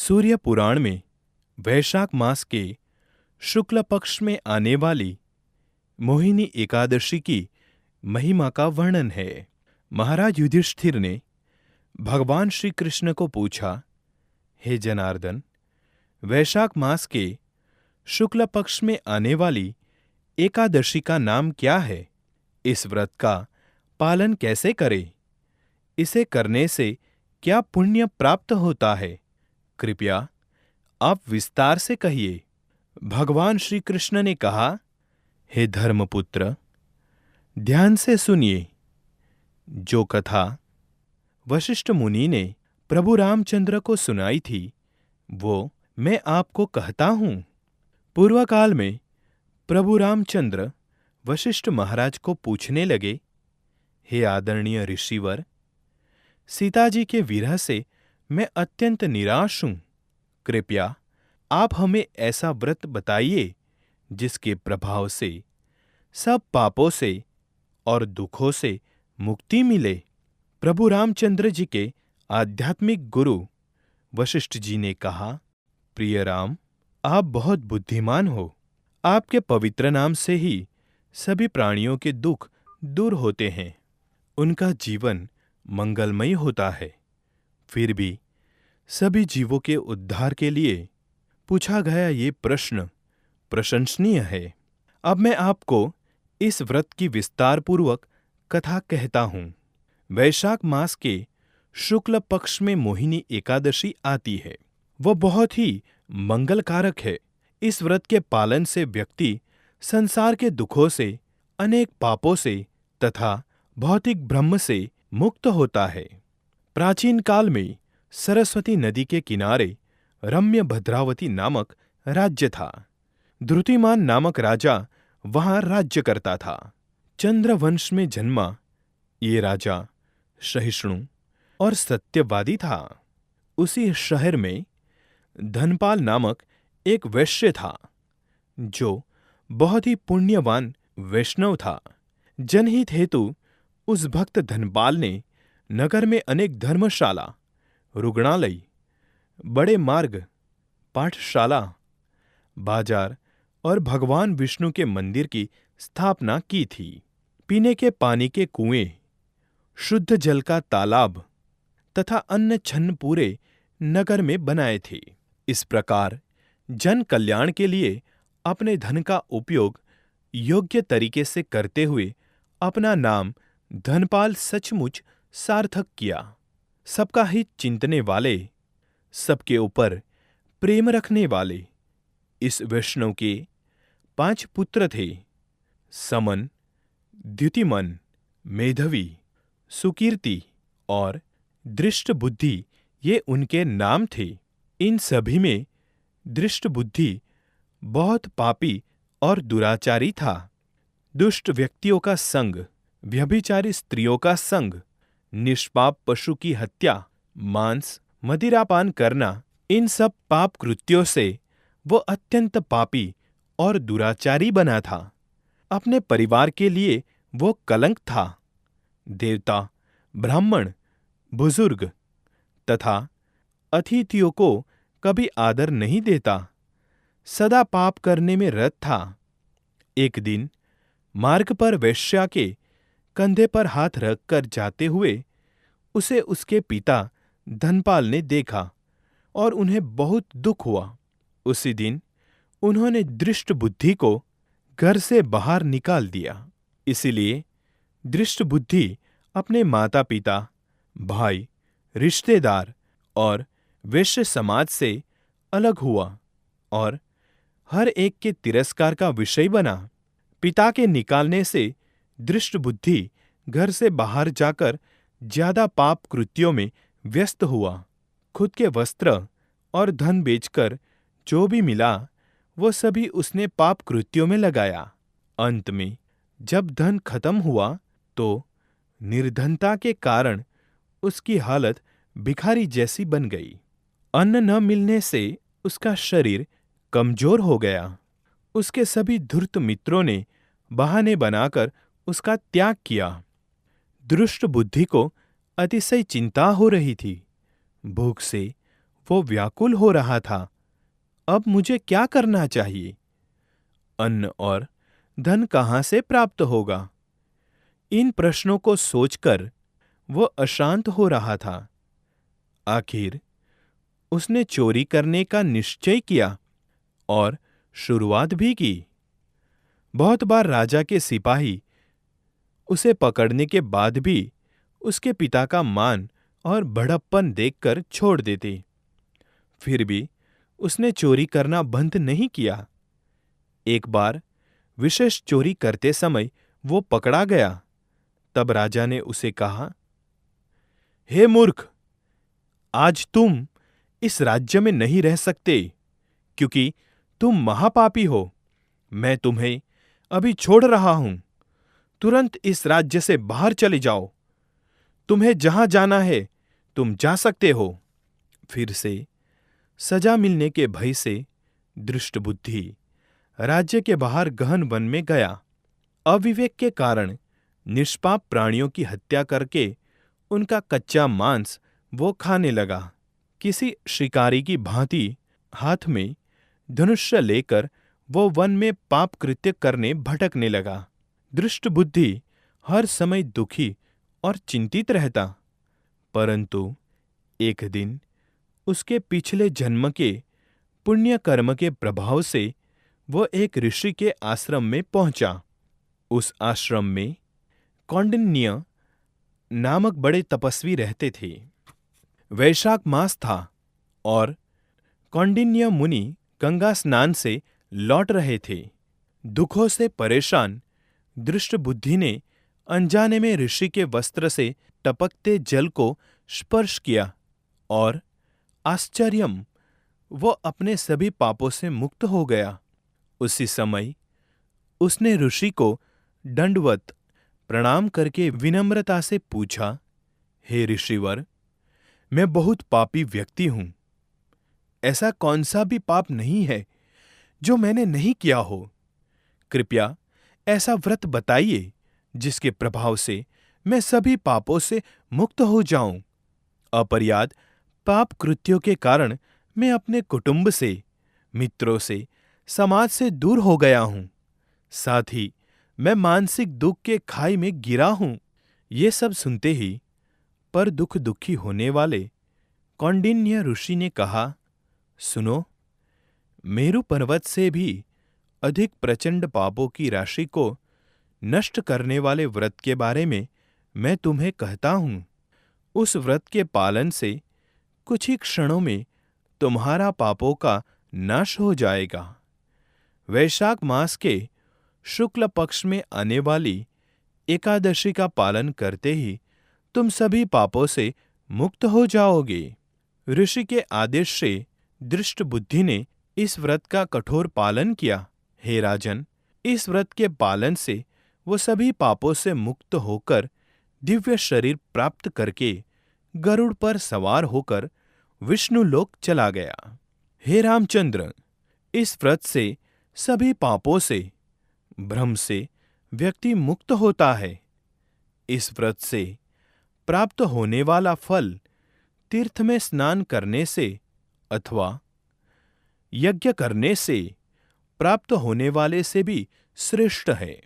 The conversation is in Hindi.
सूर्य पुराण में वैशाख मास के शुक्ल पक्ष में आने वाली मोहिनी एकादशी की महिमा का वर्णन है। महाराज युधिष्ठिर ने भगवान श्री कृष्ण को पूछा, हे जनार्दन, वैशाख मास के शुक्ल पक्ष में आने वाली एकादशी का नाम क्या है? इस व्रत का पालन कैसे करें? इसे करने से क्या पुण्य प्राप्त होता है? कृपया आप विस्तार से कहिए। भगवान श्री कृष्ण ने कहा, हे धर्मपुत्र, ध्यान से सुनिए। जो कथा वशिष्ठ मुनि ने प्रभु रामचंद्र को सुनाई थी, वो मैं आपको कहता हूं। पूर्व काल में प्रभु रामचंद्र वशिष्ठ महाराज को पूछने लगे, हे आदरणीय ऋषिवर, सीता जी के विरह से मैं अत्यंत निराश हूं। कृपया आप हमें ऐसा व्रत बताइए जिसके प्रभाव से सब पापों से और दुखों से मुक्ति मिले। प्रभु रामचंद्र जी के आध्यात्मिक गुरु वशिष्ठ जी ने कहा, प्रिय राम, आप बहुत बुद्धिमान हो। आपके पवित्र नाम से ही सभी प्राणियों के दुख दूर होते हैं, उनका जीवन मंगलमय होता है। फिर भी सभी जीवों के उद्धार के लिए पूछा गया ये प्रश्न प्रशंसनीय है। अब मैं आपको इस व्रत की विस्तार पूर्वक कथा कहता हूं। वैशाख मास के शुक्ल पक्ष में मोहिनी एकादशी आती है। वह बहुत ही मंगलकारक है। इस व्रत के पालन से व्यक्ति संसार के दुखों से, अनेक पापों से तथा भौतिक भ्रम से मुक्त होता है। प्राचीन काल में सरस्वती नदी के किनारे रम्य भद्रावती नामक राज्य था। द्रुतिमान नामक राजा वहां राज्य करता था। चंद्रवंश में जन्मा ये राजा सहिष्णु और सत्यवादी था। उसी शहर में धनपाल नामक एक वैश्य था, जो बहुत ही पुण्यवान वैष्णव था। जनहित हेतु उस भक्त धनपाल ने नगर में अनेक धर्मशाला, रुग्णालय, बड़े मार्ग, पाठशाला, बाजार और भगवान विष्णु के मंदिर की स्थापना की थी। पीने के पानी के कुएं, शुद्ध जल का तालाब तथा अन्य छन्न पूरे नगर में बनाए थे। इस प्रकार जन कल्याण के लिए अपने धन का उपयोग योग्य तरीके से करते हुए अपना नाम धनपाल सचमुच सार्थक किया। सबका हित चिंतने वाले, सबके ऊपर प्रेम रखने वाले इस वैष्णव के 5 पुत्र थे। समन, द्युतिमन, मेधवी, सुकीर्ति और दृष्ट बुद्धि ये उनके नाम थे। इन सभी में दृष्ट बुद्धि बहुत पापी और दुराचारी था। दुष्ट व्यक्तियों का संग, व्यभिचारी स्त्रियों का संग, निष्पाप पशु की हत्या, मांस, मदिरापान करना, इन सब पाप कृत्यों से वो अत्यंत पापी और दुराचारी बना था। अपने परिवार के लिए वो कलंक था। देवता, ब्राह्मण, बुजुर्ग तथा अतिथियों को कभी आदर नहीं देता। सदा पाप करने में रत था। एक दिन मार्ग पर वेश्या के कंधे पर हाथ रखकर जाते हुए उसे उसके पिता धनपाल ने देखा और उन्हें बहुत दुख हुआ। उसी दिन उन्होंने दृष्ट बुद्धि को घर से बाहर निकाल दिया। इसीलिए दृष्ट बुद्धि अपने माता पिता, भाई, रिश्तेदार और वैश्य समाज से अलग हुआ और हर एक के तिरस्कार का विषय बना। पिता के निकालने से दृष्ट बुद्धि घर से बाहर जाकर ज्यादा पाप कृत्यों में व्यस्त हुआ। खुद के वस्त्र और धन बेचकर जो भी मिला वो सभी उसने पाप कृत्यों में लगाया। अंत में जब धन खत्म हुआ तो निर्धनता के कारण उसकी हालत भिखारी जैसी बन गई। अन्न न मिलने से उसका शरीर कमजोर हो गया। उसके सभी धूर्त मित्रों ने बहाने बनाकर उसका त्याग किया। दुष्ट बुद्धि को अतिशय चिंता हो रही थी। भूख से वो व्याकुल हो रहा था। अब मुझे क्या करना चाहिए? अन्न और धन कहां से प्राप्त होगा? इन प्रश्नों को सोचकर वो अशांत हो रहा था। आखिर उसने चोरी करने का निश्चय किया और शुरुआत भी की। बहुत बार राजा के सिपाही उसे पकड़ने के बाद भी उसके पिता का मान और बड़प्पन देखकर छोड़ देते। फिर भी उसने चोरी करना बंद नहीं किया। एक बार विशेष चोरी करते समय वो पकड़ा गया। तब राजा ने उसे कहा, हे मूर्ख, आज तुम इस राज्य में नहीं रह सकते, क्योंकि तुम महापापी हो। मैं तुम्हें अभी छोड़ रहा हूं। तुरंत इस राज्य से बाहर चले जाओ। तुम्हें जहां जाना है तुम जा सकते हो। फिर से सजा मिलने के भय से दृष्ट बुद्धि राज्य के बाहर गहन वन में गया। अविवेक के कारण निष्पाप प्राणियों की हत्या करके उनका कच्चा मांस वो खाने लगा। किसी शिकारी की भांति हाथ में धनुष्य लेकर वो वन में पाप कृत्य करने भटकने लगा। दृष्ट बुद्धि हर समय दुखी और चिंतित रहता। परंतु एक दिन उसके पिछले जन्म के पुण्य कर्म के प्रभाव से वो एक ऋषि के आश्रम में पहुंचा। उस आश्रम में कौंडिन्य नामक बड़े तपस्वी रहते थे। वैशाख मास था और कौंडिन्य मुनि गंगा स्नान से लौट रहे थे। दुखों से परेशान दृष्ट बुद्धि ने अनजाने में ऋषि के वस्त्र से टपकते जल को स्पर्श किया और आश्चर्यम वो अपने सभी पापों से मुक्त हो गया। उसी समय उसने ऋषि को दंडवत प्रणाम करके विनम्रता से पूछा, हे ऋषिवर, मैं बहुत पापी व्यक्ति हूं। ऐसा कौन सा भी पाप नहीं है जो मैंने नहीं किया हो। कृपया ऐसा व्रत बताइए जिसके प्रभाव से मैं सभी पापों से मुक्त हो जाऊं। अपर्याद पाप कृत्यों के कारण मैं अपने कुटुंब से, मित्रों से, समाज से दूर हो गया हूं। साथ ही मैं मानसिक दुख के खाई में गिरा हूं। ये सब सुनते ही पर दुखी होने वाले कौंडिन्य ऋषि ने कहा, सुनो, मेरु पर्वत से भी अधिक प्रचंड पापों की राशि को नष्ट करने वाले व्रत के बारे में मैं तुम्हें कहता हूं। उस व्रत के पालन से कुछ ही क्षणों में तुम्हारा पापों का नाश हो जाएगा। वैशाख मास के शुक्ल पक्ष में आने वाली एकादशी का पालन करते ही तुम सभी पापों से मुक्त हो जाओगे। ऋषि के आदेश से दृष्ट बुद्धि ने इस व्रत का कठोर पालन किया। हे राजन, इस व्रत के पालन से वो सभी पापों से मुक्त होकर दिव्य शरीर प्राप्त करके गरुड़ पर सवार होकर विष्णु लोक चला गया। हे रामचंद्र, इस व्रत से सभी पापों से, भ्रम से व्यक्ति मुक्त होता है। इस व्रत से प्राप्त होने वाला फल तीर्थ में स्नान करने से अथवा यज्ञ करने से प्राप्त होने वाले से भी श्रेष्ठ है।